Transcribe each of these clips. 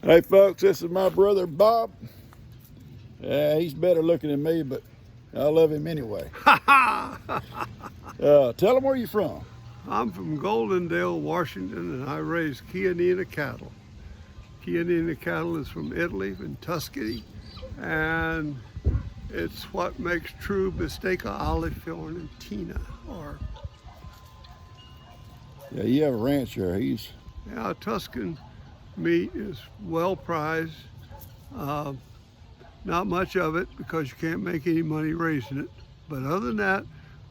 Hey folks, this is my brother Bob. He's better looking than me, but I love him anyway. Tell him where you're from. I'm from Goldendale, Washington, and I raise Chianina cattle. Chianina cattle is from Italy, from Tuscany, and it's what makes true Bisteca alla Fiorentina. Yeah, you have a ranch there. Yeah, Tuscan meat is well prized. Not much of it because you can't make any money raising it. But other than that,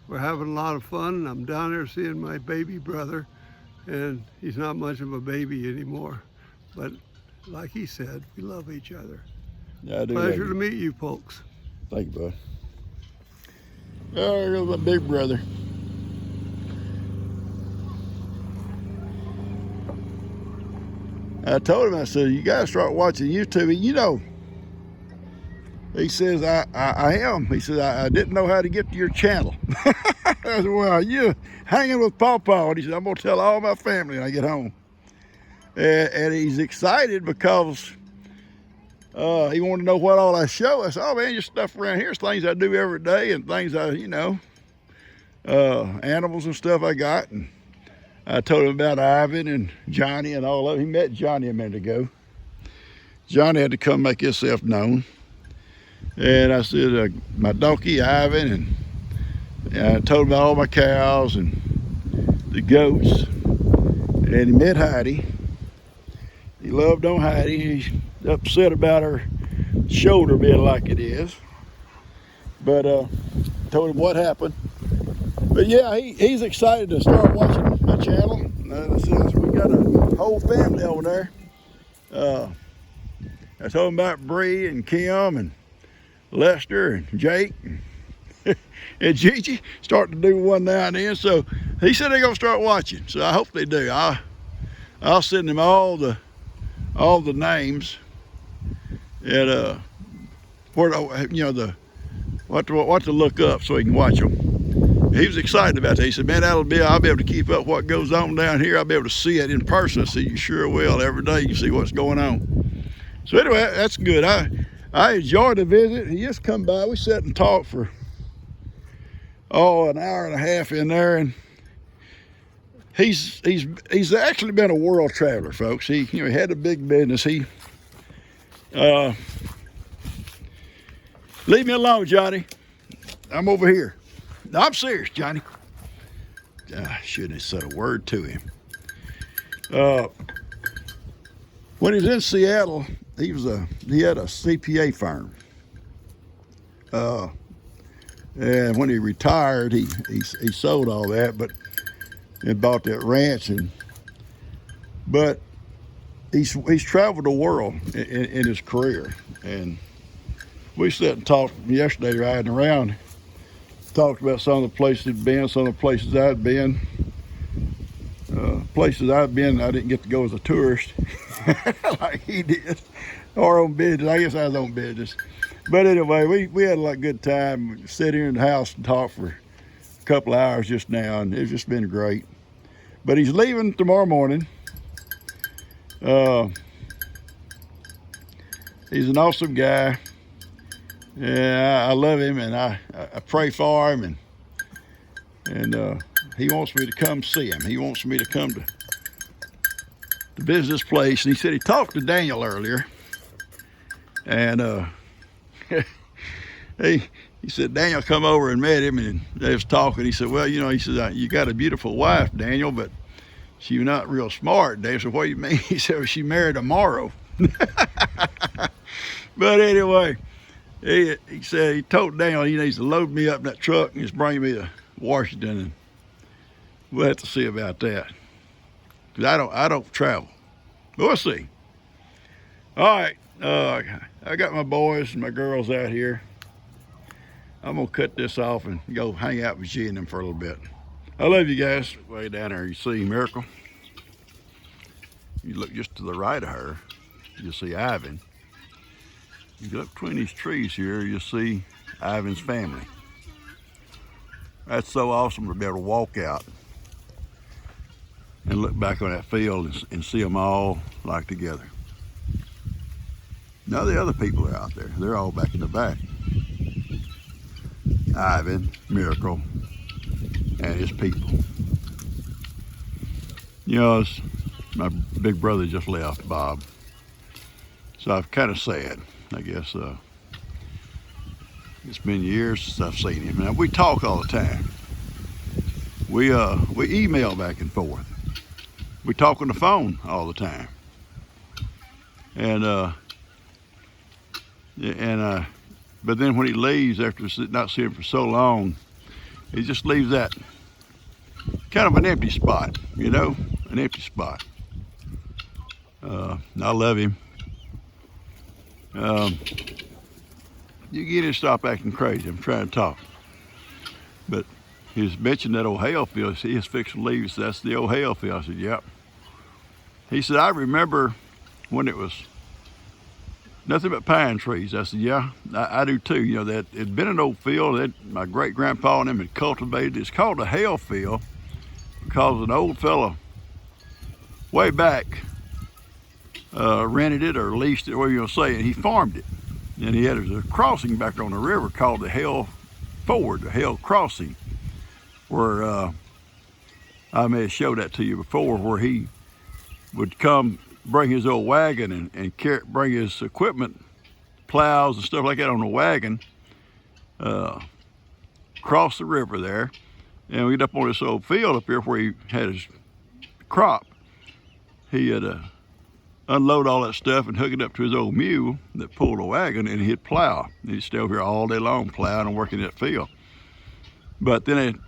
we're having a lot of fun. And I'm down there seeing my baby brother, and he's not much of a baby anymore. But like he said, we love each other. Yeah, I do. Pleasure to meet you folks. Thank you, bud. Oh, here's my big brother. I told him, I said, you gotta start watching YouTube. And you know, he says, I am. He says, I didn't know how to get to your channel. I said, well, you hanging with Pawpaw. And he said, I'm gonna tell all my family when I get home. And he's excited because he wanted to know what all I show. I said, oh man, just stuff around here. It's things I do every day and things animals and stuff I got. And I told him about Ivan and Johnny and all of them. He met Johnny a minute ago. Johnny had to come make himself known. And I said, my donkey, Ivan, and I told him about all my cows and the goats. And he met Heidi. He loved on Heidi. He's upset about her shoulder being like it is. But told him what happened. But yeah, he's excited to start watching my channel. And I said, we got a whole family over there. I told him about Bree and Kim and Lester and Jake and Gigi, starting to do one now and then. So he said they're gonna start watching. So I hope they do. I'll send them all the names and what to look up so he can watch them. He was excited about that. He said, man, I'll be able to keep up what goes on down here. I'll be able to see it in person. I said, you sure will. Every day you see what's going on. So anyway, that's good. I enjoyed the visit. He just come by. We sat and talked for an hour and a half in there, and he's actually been a world traveler, folks. He had a big business. Leave me alone, Johnny. I'm over here. No, I'm serious, Johnny. I shouldn't have said a word to him. When he was in Seattle, he had a CPA firm. And when he retired, he sold all that, and bought that ranch. But he's traveled the world in his career. And we sat and talked yesterday riding around. Talked about some of the places he'd been, some of the places I'd been. Places I've been, I didn't get to go as a tourist like he did, or on business. I guess I was on business. But anyway, we had a lot of good time. We sat here in the house and talked for a couple of hours just now, and it's just been great. But he's leaving tomorrow morning. He's an awesome guy. Yeah, I love him, and I pray for him, and he wants me to come see him. He wants me to come to visit this place. And he said he talked to Daniel earlier, and he said Daniel come over and met him, and they was talking. He said, well, he said, you got a beautiful wife, Daniel, but she's not real smart. Dave said, what do you mean? He said, well, she married tomorrow. But anyway, he said he told Daniel he needs to load me up in that truck and just bring me to Washington, and we'll have to see about that, because I don't travel. But we'll see. All right, I got my boys and my girls out here. I'm gonna cut this off and go hang out with G and them for a little bit. I love you guys. Way down there, you see Miracle. You look just to the right of her, you'll see Ivan. You look between these trees here, you'll see Ivan's family. That's so awesome to be able to walk out and look back on that field and see them all like together. Now the other people are out there. They're all back in the back. Ivan, Miracle, and his people. You know, my big brother just left, Bob. So I'm kind of sad, I guess. It's been years since I've seen him. Now, we talk all the time. We email back and forth. We talk on the phone all the time. But then when he leaves after not seeing him for so long, he just leaves that kind of an empty spot, you know, an empty spot. I love him. You get him to stop acting crazy. I'm trying to talk. But he's mentioned that old hail field. He was fixing to leave. He said, that's the old hail field. I said, yep. He said, I remember when it was nothing but pine trees. I said, yeah, I do too. You know, that it'd been an old field that my great grandpa and them had cultivated. It's called a hail field because an old fella way back rented it or leased it, whatever you'll say, and he farmed it. And he had a crossing back on the river called the Hale Ford, the Hale Crossing, where I may have showed that to you before, where he would come bring his old wagon and bring his equipment, plows and stuff like that on the wagon, cross the river there, and we get up on this old field up here where he had his crop. He had unload all that stuff and hook it up to his old mule that pulled a wagon, and he'd plow. He'd stay over here all day long plowing and working that field. But then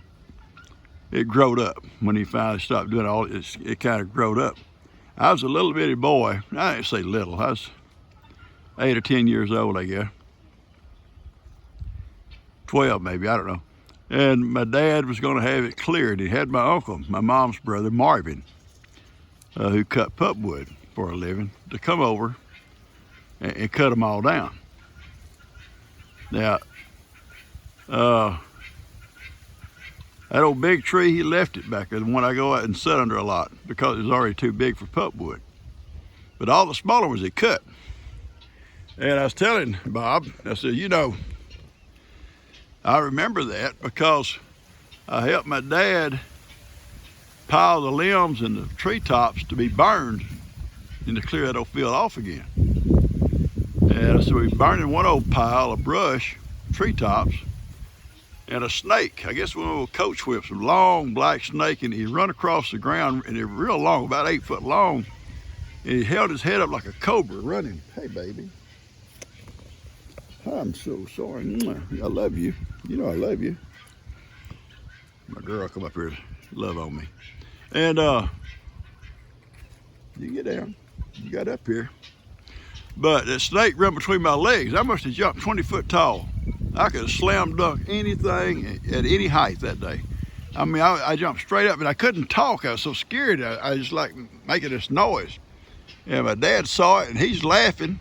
it growed up. When he finally stopped doing all it kind of growed up. I was a little bitty boy. I didn't say little. I was 8 or 10 years old, I guess. 12 maybe, I don't know. And my dad was going to have it cleared. He had my uncle, my mom's brother, Marvin, who cut pulpwood for a living, to come over and cut them all down. Now, that old big tree, he left it back there, the one I go out and sit under a lot, because it was already too big for pulpwood. But all the smaller ones he cut. And I was telling Bob, I said, you know, I remember that because I helped my dad pile the limbs and the treetops to be burned and to clear that old field off again. And so we burning one old pile of brush, treetops, and a snake. I guess one of those coach whips, a long black snake, and he run across the ground, and they're real long, about 8 foot long. And he held his head up like a cobra running. Hey, baby. I'm so sorry. I love you. You know I love you. My girl come up here to love on me. And you get down. You got up here. But that snake run between my legs. I must have jumped 20 foot tall. I could have slam dunked anything at any height that day. I mean, I jumped straight up, and I couldn't talk. I was so scared. I just like making this noise. And my dad saw it, and he's laughing.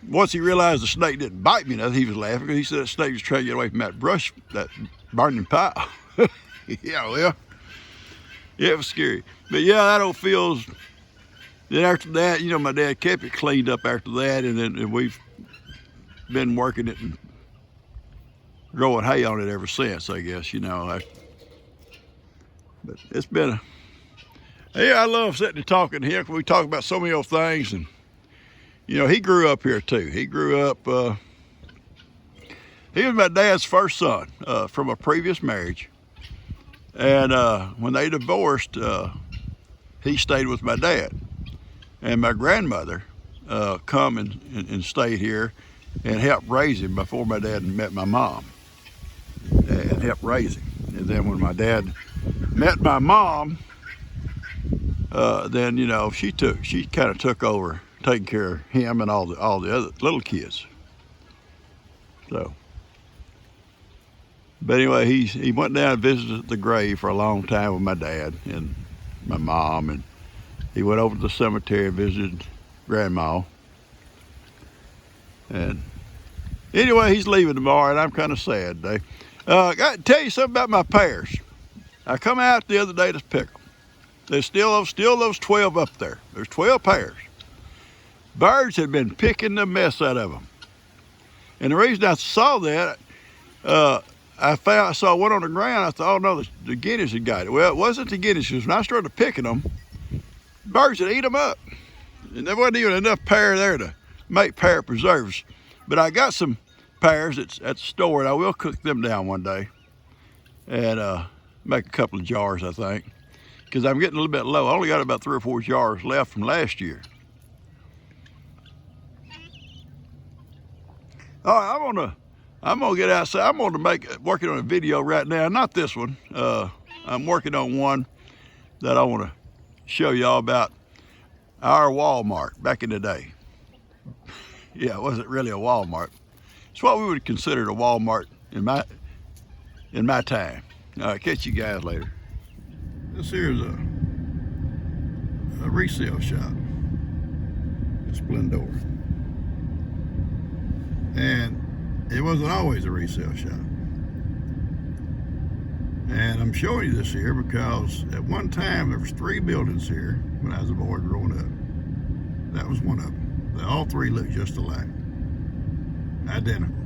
Once he realized the snake didn't bite me, he was laughing, because he said the snake was trying to get away from that brush, that burning pile. Yeah, well, yeah, it was scary. But yeah, that old field's. Then after that, you know, my dad kept it cleaned up after that, and then we've been working it and growing hay on it ever since, I guess, you know. But it's been yeah, I love sitting and talking to him, because we talk about so many old things. And, you know, he grew up here too. He grew up, he was my dad's first son from a previous marriage. And when they divorced, he stayed with my dad. And my grandmother come and stayed here and helped raise him before my dad met my mom, and helped raise him. And then when my dad met my mom, then, you know, she kind of took over taking care of him and all the other little kids. So, but anyway, he went down and visited the grave for a long time with my dad and my mom, and he went over to the cemetery and visited Grandma. And anyway, he's leaving tomorrow, and I'm kind of sad today. I got to tell you something about my pears. I come out the other day to pick them. There's still those 12 up there. There's 12 pears. Birds had been picking the mess out of them. And the reason I saw that, I saw one on the ground. I thought, oh no, the guineas had got it. Well, it wasn't the guineas. When I started picking them, birds would eat them up. And there wasn't even enough pear there to make pear preserves. But I got some pears at the store, and I will cook them down one day and make a couple of jars, I think, because I'm getting a little bit low. I only got about 3 or 4 jars left from last year. All right, I'm gonna get outside. I'm gonna working on a video right now. Not this one. I'm working on one that I want to show y'all about our Walmart back in the day. Yeah, it wasn't really a Walmart. It's what we would consider a Walmart in my time. All right, catch you guys later. This here's a resale shop in Splendora. And it wasn't always a resale shop. And I'm showing you this here because at one time there was 3 buildings here when I was a boy growing up. That was one of them. They all 3 looked just alike. Identical.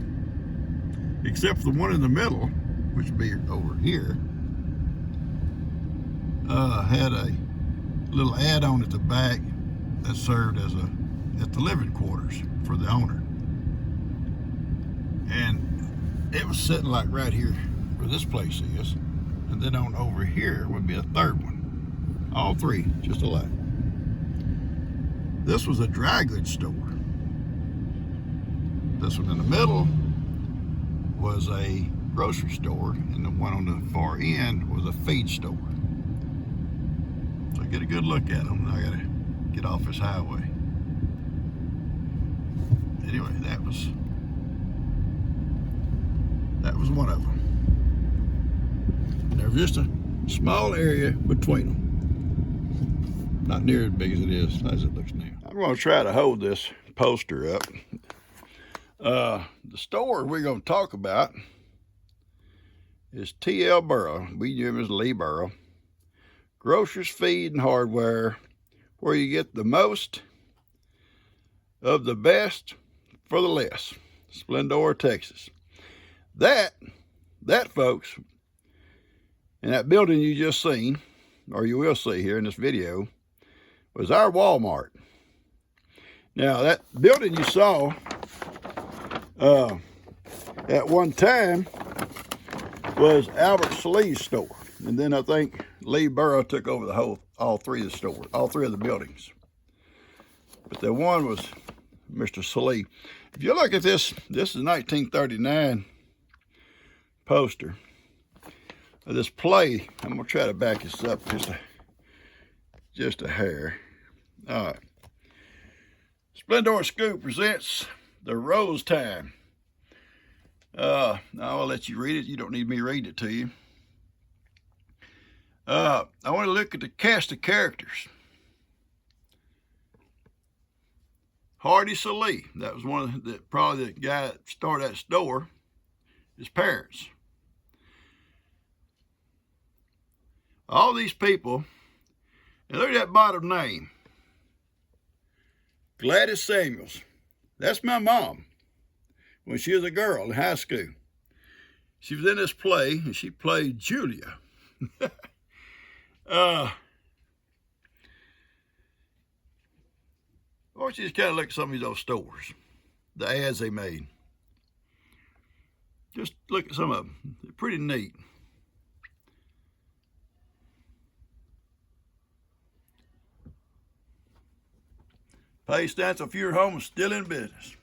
Except for the one in the middle, which would be over here, had a little add-on at the back that served as at the living quarters for the owner. And it was sitting like right here where this place is. And then on over here would be a 3rd one. All 3 just alike. This was a dry goods store. This one in the middle was a grocery store, and the one on the far end was a feed store. So I get a good look at them. I gotta get off this highway. Anyway, that was one of them. And there was just a small area between them. Not near as big as it is as it looks now. I'm gonna try to hold this poster up. The store we're gonna talk about is T.L. Burrow. We knew him as Lee Burrow. Grocers, feed, and hardware, where you get the most of the best for the less. Splendora, Texas. That folks, and that building you just seen, or you will see here in this video, was our Walmart. Now that building you saw at one time was Albert Slee's store. And then I think Lee Burrow took over all 3 of the stores, all 3 of the buildings. But the one was Mr. Slee. If you look at this is a 1939 poster of this play. I'm gonna try to back this up just a hair. All right. Splendora School presents The Rose Time. I'll let you read it. You don't need me to read it to you. I want to look at the cast of characters. Hardy Salee, that was one of probably the guy that started that store. His parents. All these people, and look at that bottom name. Gladys Samuels. That's my mom. When she was a girl in high school. She was in this play, and she played Julia. I want you to just kind of look at some of these old stores, the ads they made. Just look at some of them. They're pretty neat. Pay stats of your home is still in business.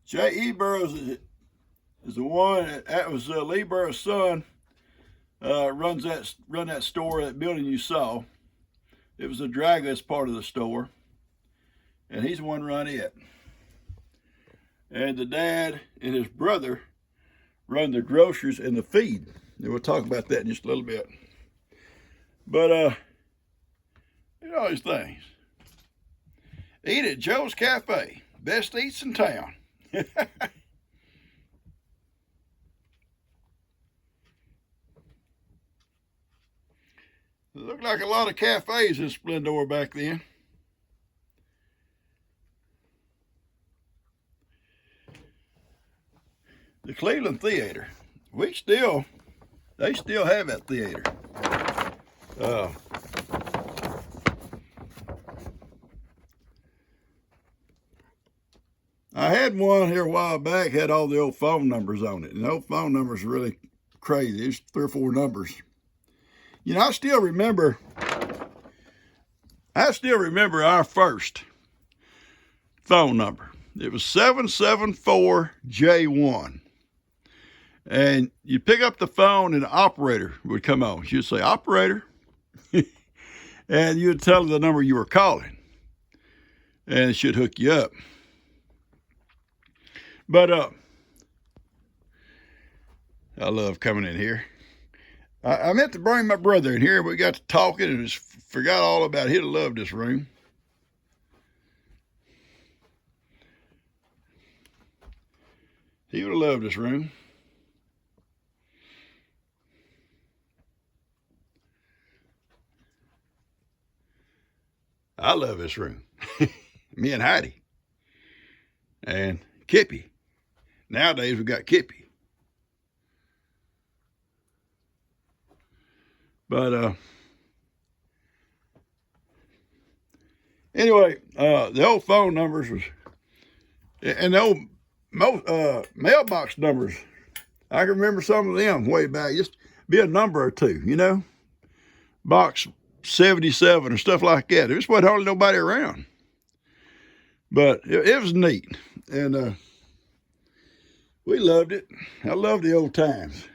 J.E. Burroughs is the one that was Lee Burroughs' son. Run that store, that building you saw. It was the dry goods part of the store, and he's the one run it. And the dad and his brother run the groceries and the feed. And we'll talk about that in just a little bit. But you know these things. Eat at Joe's Cafe, best eats in town. It looked like a lot of cafes in Splendora back then. The Cleveland Theater. They still have that theater. I had one here a while back, had all the old phone numbers on it. And the old phone numbers are really crazy. It's 3 or 4 numbers. You know, I still remember our first phone number. It was 774J1. And you pick up the phone and the operator would come on. She'd say, operator. And you'd tell her the number you were calling. And she'd hook you up. But I love coming in here. I meant to bring my brother in here. We got to talking and just forgot all about it. He'd have loved this room. He would have loved this room. I love this room. Me and Heidi. And Kippy. Nowadays we got Kippy. But anyway, the old phone numbers was, and the old mailbox numbers, I can remember some of them way back. Just be a number or two, you know, box 77 or stuff like that. There just wasn't hardly nobody around, but it was neat, and we loved it. I love the old times.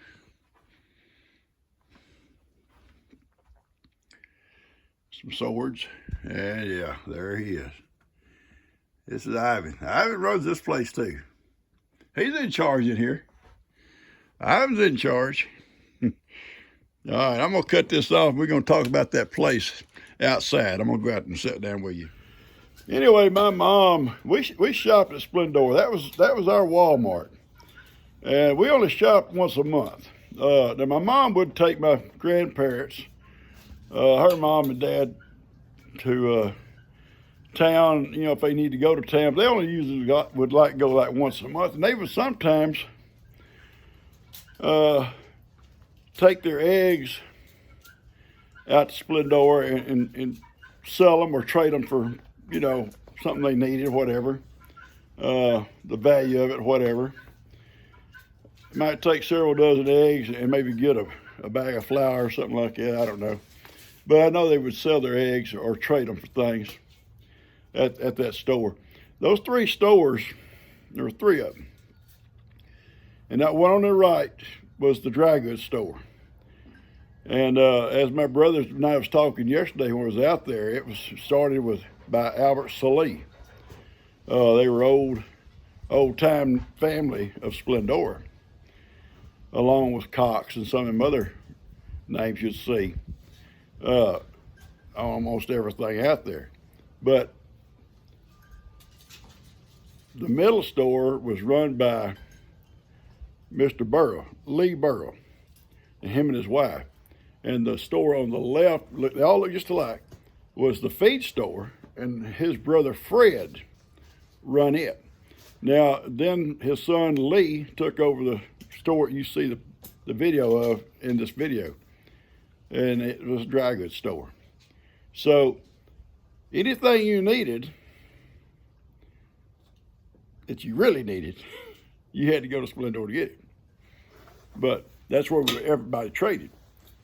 Some swords, and yeah, there he is. This is Ivan. Ivan runs this place too. He's in charge in here. Ivan's in charge. All right, I'm gonna cut this off. We're gonna talk about that place outside. I'm gonna go out and sit down with you. Anyway, my mom, we shopped at Splendora. That was our Walmart, and we only shopped once a month. Now my mom would take my grandparents, her mom and dad, to town. You know, if they need to go to town, they only usually would like to go like once a month, and they would sometimes take their eggs out to Splendora and sell them or trade them for, you know, something they needed, whatever, the value of it, whatever. It might take several dozen eggs and maybe get a bag of flour or something like that, I don't know. But I know they would sell their eggs or trade them for things at that store. Those 3 stores, there were 3 of them. And that one on the right was the dry goods store. And as my brother and I was talking yesterday when I was out there, it was started by Albert Salee. They were old-time family of Splendora, along with Cox and some of them other names you'd see. Almost everything out there. But the middle store was run by Mr. Burrow, Lee Burrow, and him and his wife. And the store on the left, they all look just alike, was the feed store, and his brother Fred run it. Now, then his son Lee took over the store you see the video of in this video, and it was a dry goods store. So anything you needed, that you really needed, you had to go to Splendora to get it. But that's where everybody traded.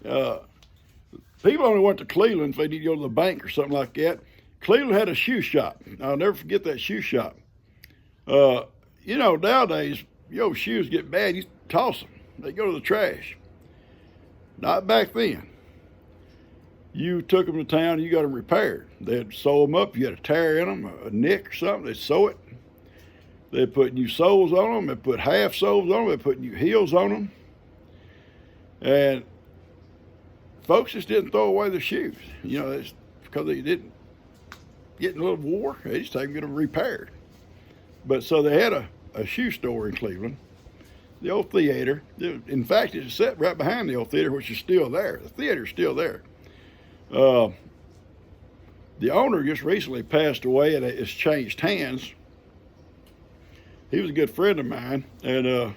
People only went to Cleveland if they need to go to the bank or something like that. Cleveland had a shoe shop. I'll never forget that shoe shop. You know, nowadays, your shoes get bad, you toss them. They go to the trash. Not back then. You took them to town and you got them repaired. They'd sew them up. You had a tear in them, a nick or something, they'd sew it. They'd put new soles on them. They'd put half soles on them. They'd put new heels on them. And folks just didn't throw away their shoes. You know, it's because they didn't get in a little war. They just take them, get them repaired. But so they had a shoe store in Cleveland, the old theater. In fact, it's set right behind the old theater, which is still there. The theater's still there. Uh, the owner just recently passed away, and it's changed hands. He was a good friend of mine, and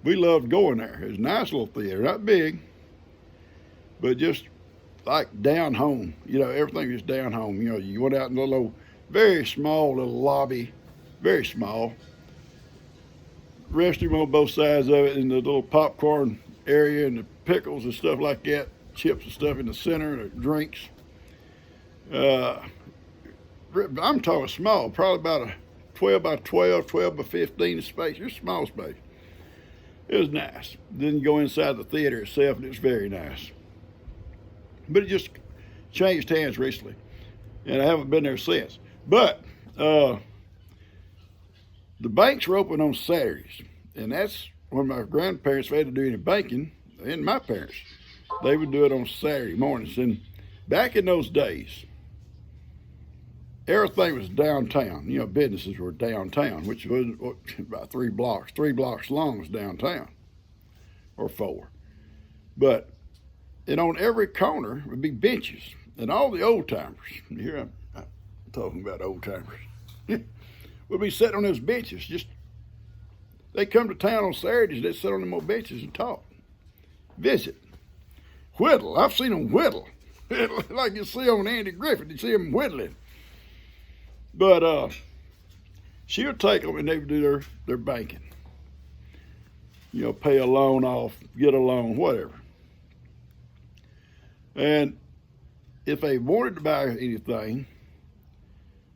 we loved going there. It was a nice little theater, not big, but just like down home. You know, everything was down home. You know, you went out in a little, very small little lobby, very small. Restroom on both sides of it, and the little popcorn area, and the pickles and stuff like that, chips and stuff in the center, and the drinks. I'm talking small, probably about a 12 by 12, 12 by 15 space. It's a small space. It was nice. Then you go inside the theater itself, and it's very nice. But it just changed hands recently, and I haven't been there since. But the banks were open on Saturdays, and that's when my grandparents had to do any banking, and my parents, they would do it on Saturday mornings. And back in those days, everything was downtown. You know, businesses were downtown, which was about 3 blocks. 3 blocks long was downtown, or 4. But, and on every corner would be benches, and all the old timers, here I'm talking about old timers, would be sitting on those benches. Just, they come to town on Saturdays, they'd sit on them old benches and talk, visit, whittle. I've seen them whittle, like you see on Andy Griffith. You see them whittling. But she would take them, and they would do their banking. You know, pay a loan off, get a loan, whatever. And if they wanted to buy anything,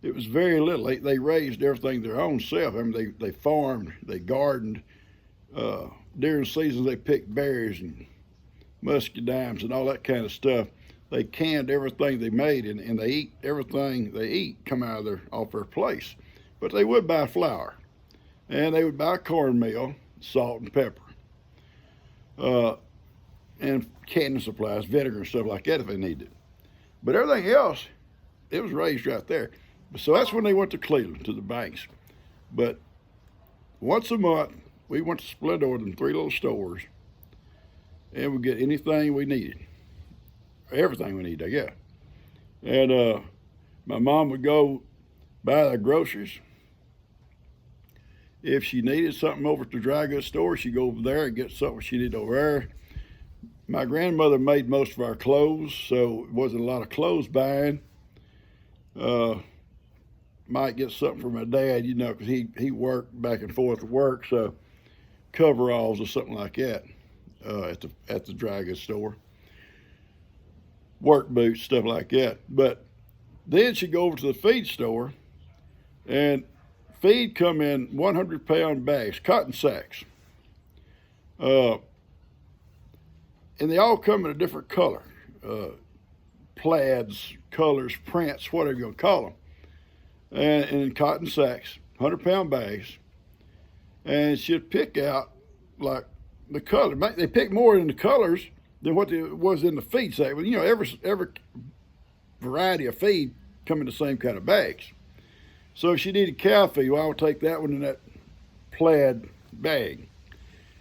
it was very little. They raised everything their own self. I mean, they farmed, they gardened. During seasons, they picked berries and muscadines and all that kind of stuff. They canned everything they made, and they eat everything they eat come out of off their place. But they would buy flour, and they would buy cornmeal, salt and pepper, and canning supplies, vinegar and stuff like that if they needed it. But everything else, it was raised right there. So that's when they went to Cleveland, to the banks. But once a month, we went to Splendora, them 3 little stores, and we'd get anything we needed. Everything we need, I guess. And my mom would go buy the groceries. If she needed something over at the dry goods store, she'd go over there and get something she needed over there. My grandmother made most of our clothes, so it wasn't a lot of clothes buying. Might get something from my dad, you know, because he worked back and forth to work, so coveralls or something like that at the dry goods store. Work boots, stuff like that. But then she'd go over to the feed store, and feed come in 100-pound bags, cotton sacks. And they all come in a different color. Plaids, colors, prints, whatever you're going to call them. And in cotton sacks, 100-pound bags. And she'd pick out, like, the color. They pick more in the colors than what was in the feed sack. But, you know, every variety of feed come in the same kind of bags. So if she needed cow feed, well, I would take that one in that plaid bag.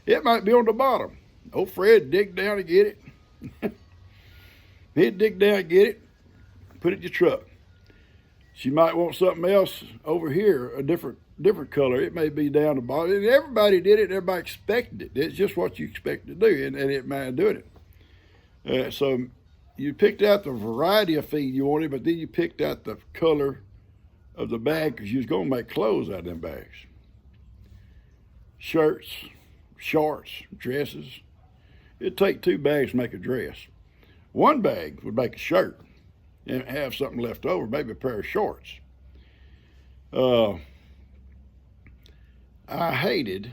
It might be on the bottom. Old Fred dig down and get it. He'd dig down and get it, put it in your truck. She might want something else over here, a different color. It may be down the bottom. And everybody did it. Everybody expected it. It's just what you expect to do, and it mind doing it. So you picked out the variety of feed you wanted, but then you picked out the color of the bag because you was going to make clothes out of them bags. Shirts, shorts, dresses. It'd take 2 bags to make a dress. 1 bag would make a shirt and have something left over, maybe a pair of shorts. I hated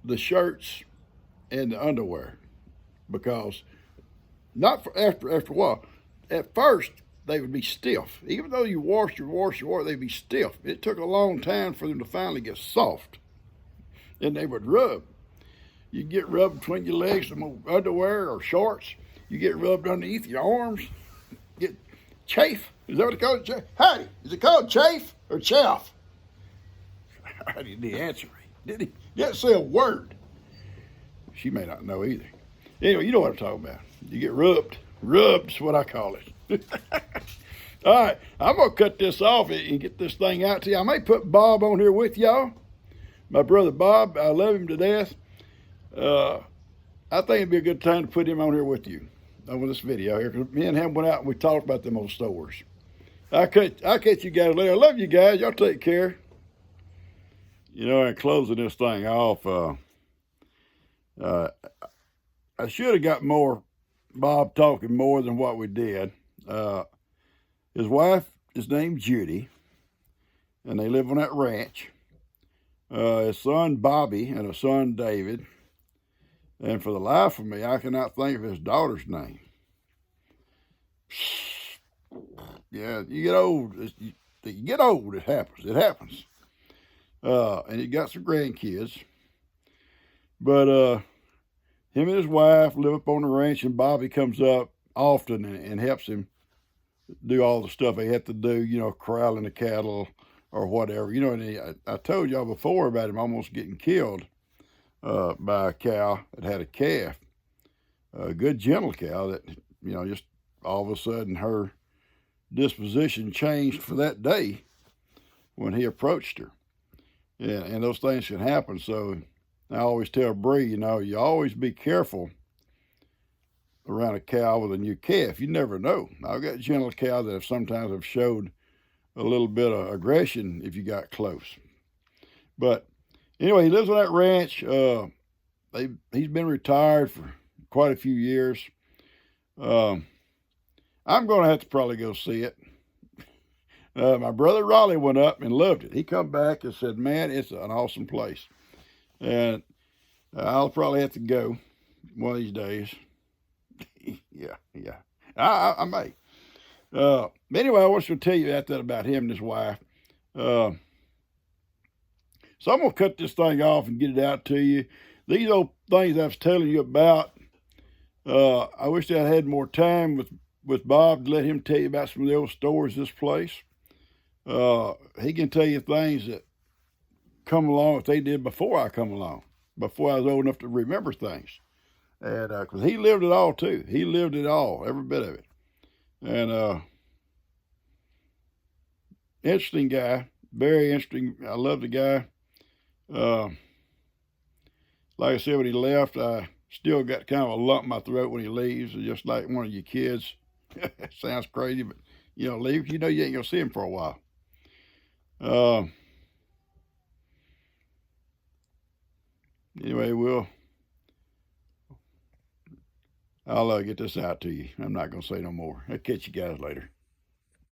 the shirts and the underwear because after a while, at first they would be stiff. Even though you wash, they'd be stiff. It took a long time for them to finally get soft, and they would rub. You get rubbed between your legs, some underwear or shorts. You get rubbed underneath your arms. Get chafe. Is that what they call it? Howdy. Is it called chafe or chaff? I didn't answer me. Did he? Didn't say a word. She may not know either. Anyway, you know what I'm talking about. You get rubbed. Rubbed is what I call it. All right, I'm going to cut this off and get this thing out to you. I may put Bob on here with y'all. My brother Bob, I love him to death. I think it'd be a good time to put him on here with you over this video here, because me and him went out and we talked about them old stores. I'll catch you guys later. I love you guys. Y'all take care. You know, in closing this thing off, I should have got more Bob talking more than what we did. His wife is named Judy, and they live on that ranch. His son Bobby and his son David. And for the life of me, I cannot think of his daughter's name. Yeah, you get old. It happens. It happens. And he got some grandkids. But him and his wife live up on the ranch, and Bobby comes up often and helps him do all the stuff they have to do, you know, corralling the cattle or whatever. You know, and I told y'all before about him almost getting killed by a cow that had a calf, a good gentle cow that, you know, just all of a sudden her disposition changed for that day when he approached her. Yeah, and those things can happen. So I always tell Bree, you know, you always be careful around a cow with a new calf. You never know. I've got gentle cows that sometimes have showed a little bit of aggression if you got close. But anyway, he lives on that ranch. He's been retired for quite a few years. I'm going to have to probably go see it. My brother Raleigh went up and loved it. He come back and said, man, it's an awesome place. And I'll probably have to go one of these days. yeah. I may. Anyway, I want to tell you that about him and his wife. So I'm going to cut this thing off and get it out to you. These old things I was telling you about, I wish I had more time with Bob to let him tell you about some of the old stores this place. He can tell you things that come along that they did before I come along, before I was old enough to remember things. And because he lived it all too. He lived it all, every bit of it. And interesting guy, very interesting. I love the guy. Like I said, when he left, I still got kind of a lump in my throat when he leaves. It's just like one of your kids. Sounds crazy, but you know, leave. You know, you ain't gonna see him for a while. Anyway, I'll get this out to you. I'm not gonna say no more. I'll catch you guys later.